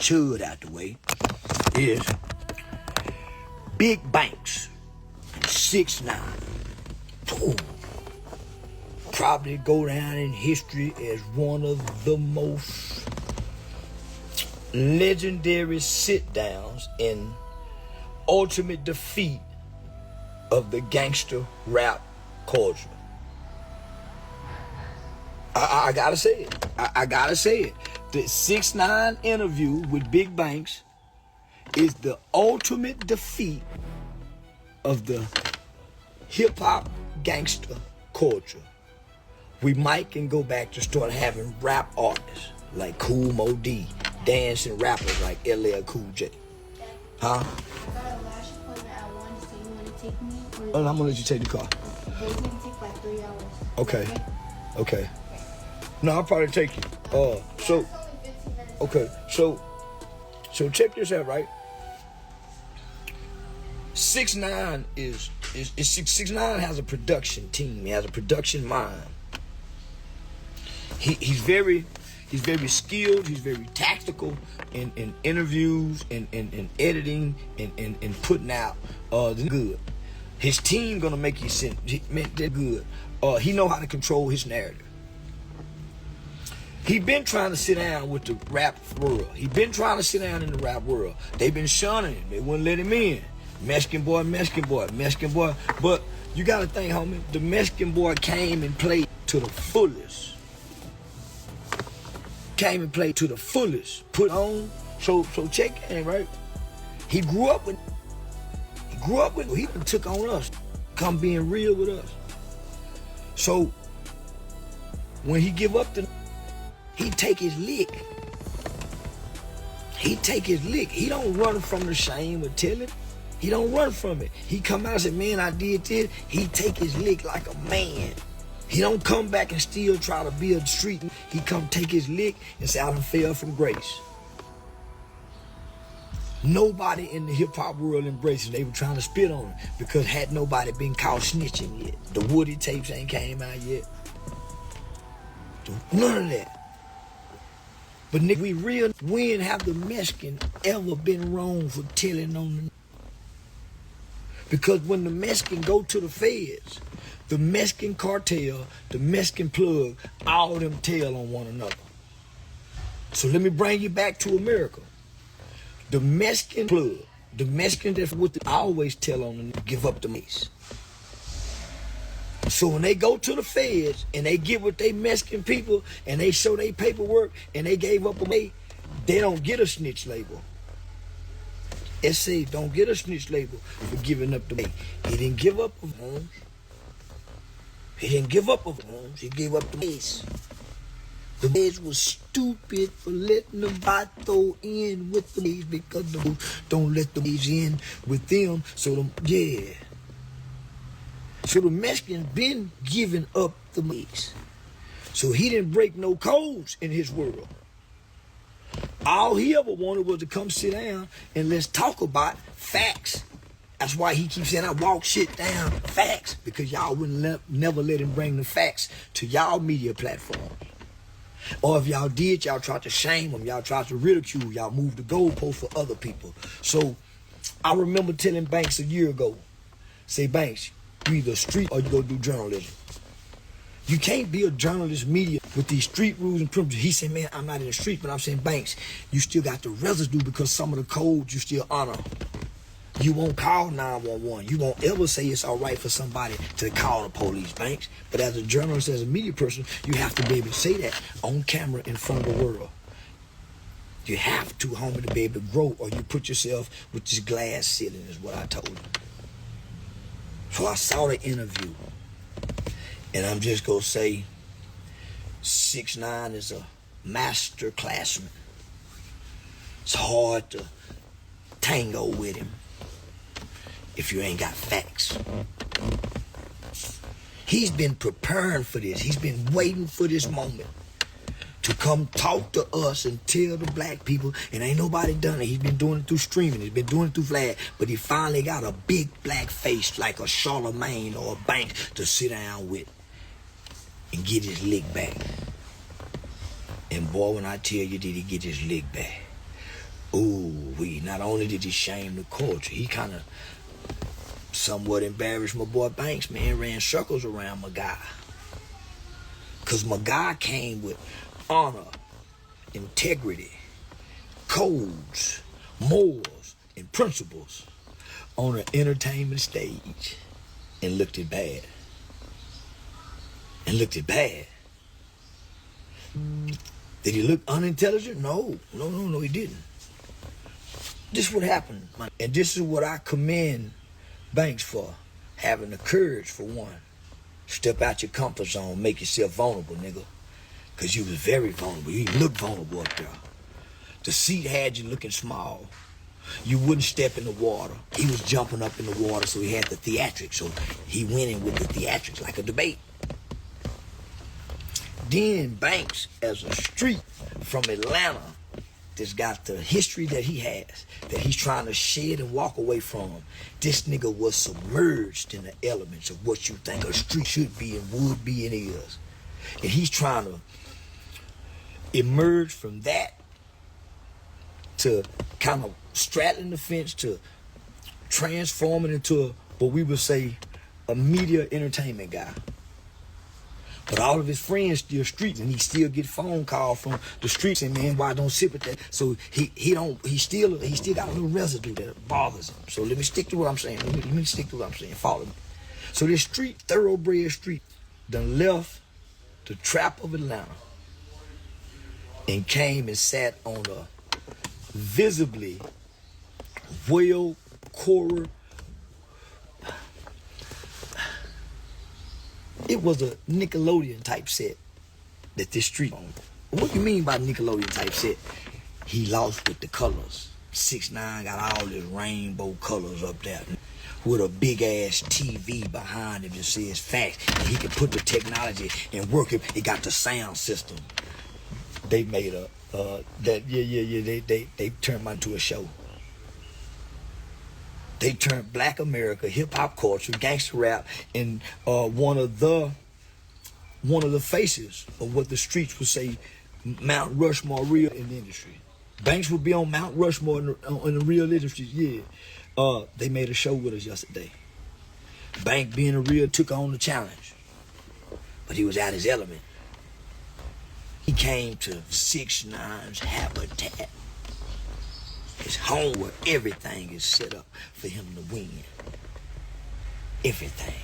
chud out the way, is Big Banks, 6ix9ine. Probably go down in history as one of the most legendary sit-downs in ultimate defeat of the gangster rap culture. I gotta say it. I gotta say it. The 6ix9ine interview with Big Banks is the ultimate defeat of the hip-hop gangster culture. We might can go back to start having rap artists like Cool Mo D, dancing rappers like LL Cool J. Huh? I got a lash appointment at 1, so you want to take me? Oh, I'm gonna let you take the car. It's gonna take like 3 hours. Okay. Okay. No, I'll probably take you. So check this out, right? 6ix9ine is 6ix9ine has a production team. He has a production mind. He's very skilled. He's very tactical in interviews and editing and putting out the good. His team gonna make you good. He know how to control his narrative. He been trying to sit down with the rap world. He been trying to sit down in the rap world. They been shunning him. They wouldn't let him in. Mexican boy. But you gotta think, homie, the Mexican boy came and played to the fullest. Put on. So check in, right? He grew up with, he took on us. Come being real with us. So when he give up he take his lick. He don't run from the shame of telling. He don't run from it. He come out and say, man, I did this. He take his lick like a man. He don't come back and still try to be a street. He come take his lick and say, I done fell from grace. Nobody in the hip-hop world embraced it. They were trying to spit on him because had nobody been caught snitching yet. The Woody tapes ain't came out yet. None of that. But nigga, when have the Mexican ever been wrong for telling on the... Because when the Mexican go to the feds, the Mexican cartel, the Mexican plug, all of them tell on one another. So let me bring you back to America. The Mexican plug, the Mexican that's with the, always tell on them to give up the mace. So when they go to the feds and they get with they Mexican people and they show their paperwork and they gave up a mace, they don't get a snitch label. SA don't get a snitch label for giving up the mace. He didn't give up of homes. He gave up the mace. The mace was stupid for letting the vato in with the mace because the don't let the mace in with them. So So the Mexican been giving up the mace. So he didn't break no codes in his world. All he ever wanted was to come sit down and let's talk about facts. That's why he keeps saying I walk shit down, facts, because y'all wouldn't never let him bring the facts to y'all media platforms. Or if y'all did, y'all tried to shame him, y'all tried to ridicule, y'all moved the goalpost for other people. So I remember telling Banks a year ago, say, Banks, you either street or you go do journalism. You can't be a journalist media with these street rules and principles. He said, man, I'm not in the street, but I'm saying, Banks, you still got the residue because some of the codes you still honor. You won't call 911. You won't ever say it's all right for somebody to call the police, Banks. But as a journalist, as a media person, you have to be able to say that on camera in front of the world. You have to, homie, to be able to grow, or you put yourself with this glass ceiling, is what I told him. So I saw the interview, and I'm just gonna say 6ix9ine is a master classman. It's hard to tango with him if you ain't got facts. He's been preparing for this. He's been waiting for this moment to come talk to us and tell the black people, and ain't nobody done it. He's been doing it through streaming. He's been doing it through flag, but he finally got a big black face like a Charlemagne or a Banks to sit down with and get his lick back. And boy, when I tell you, did he get his lick back? Not only did he shame the culture, he kind of somewhat embarrassed my boy Banks, man. Ran circles around my guy. Because my guy came with honor, integrity, codes, morals, and principles on an entertainment stage and looked it bad. And looked it bad. Did he look unintelligent? No, he didn't. This is what happened, and this is what I commend Banks for. Having the courage, for one. Step out your comfort zone, make yourself vulnerable, nigga. Because you was very vulnerable. You looked vulnerable up there. The seat had you looking small. You wouldn't step in the water. He was jumping up in the water, so he had the theatrics. So he went in with the theatrics like a debate. Then Banks, as a street from Atlanta, that's got the history that he has, that he's trying to shed and walk away from. This nigga was submerged in the elements of what you think a street should be and would be and is. And he's trying to emerge from that to kind of straddling the fence to transforming into what we would say a media entertainment guy. But all of his friends still streets, and he still get phone calls from the streets saying, man, why don't sit with that? So he still got a little residue that bothers him. So let me stick to what I'm saying. Let me stick to what I'm saying. Follow me. So this street, thoroughbred street, done left the trap of Atlanta and came and sat on a visibly well-choreographed. It was a Nickelodeon type set that this street owned. What do you mean by Nickelodeon type set? He lost with the colors. 6ix9ine got all his rainbow colors up there with a big ass TV behind him that says facts. And he could put the technology and work it. It got the sound system. They made they turned mine into a show. They turned Black America, hip hop culture, gangster rap, and one of the faces of what the streets would say Mount Rushmore real in the industry. Banks would be on Mount Rushmore in the real industry, yeah. They made a show with us yesterday. Bank being a real took on the challenge, but he was out his element. He came to 6ix9ine's habitat. His home where everything is set up for him to win. Everything.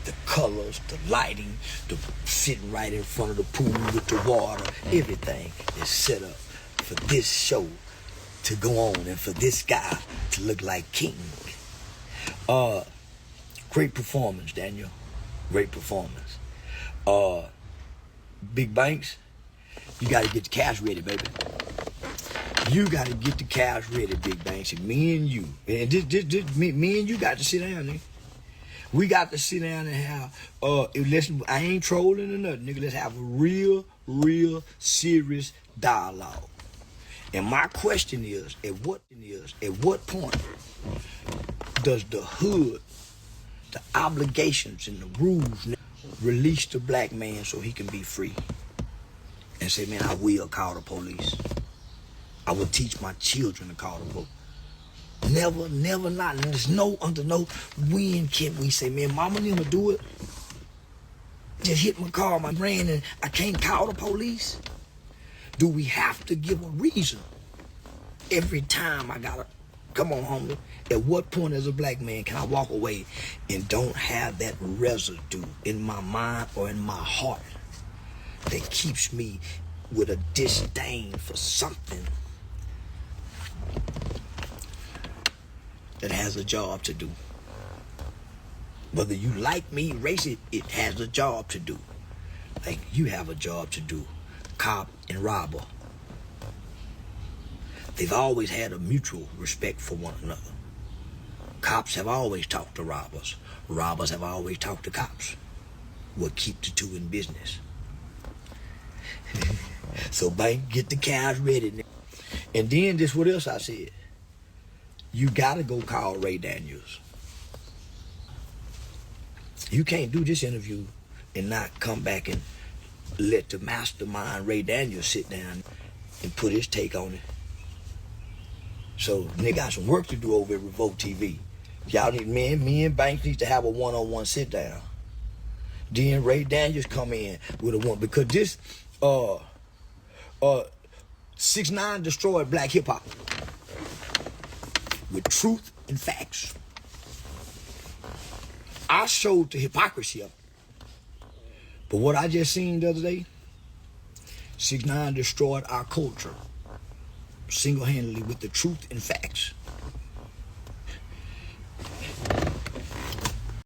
The colors, the lighting, the sitting right in front of the pool with the water. Everything is set up for this show to go on and for this guy to look like king. Great performance, Daniel. Great performance. Big Banks, you got to get the cash ready, baby. You got to get the cash ready, Big Banks, and me and you. And me and you got to sit down, nigga. We got to sit down and have, listen, I ain't trolling or nothing, nigga. Let's have a real, serious dialogue. And my question is, at what point does the hood, the obligations and the rules release the black man so he can be free? And say, man, I will call the police. I will teach my children to call the police. Never not. There's under no when can we say, man, mama never do it. Just hit my car, my brain, and I can't call the police. Do we have to give a reason every time I gotta, come on, homie? At what point as a black man can I walk away and don't have that residue in my mind or in my heart that keeps me with a disdain for something that has a job to do? Whether you like me, race it, it has a job to do. Like you have a job to do. Cop and robber. They've always had a mutual respect for one another. Cops have always talked to robbers. Robbers have always talked to cops. What keep the two in business? So, bank, get the cows ready. And then this what else I said. You gotta go call Ray Daniels. You can't do this interview and not come back and let the mastermind Ray Daniels sit down and put his take on it. So nigga got some work to do over at Revolt TV. Y'all need me and Banks needs to have a one-on-one sit down. Then Ray Daniels come in with a one because this 6ix9ine destroyed black hip hop with truth and facts. I showed the hypocrisy of it. But what I just seen the other day, 6ix9ine destroyed our culture single-handedly with the truth and facts.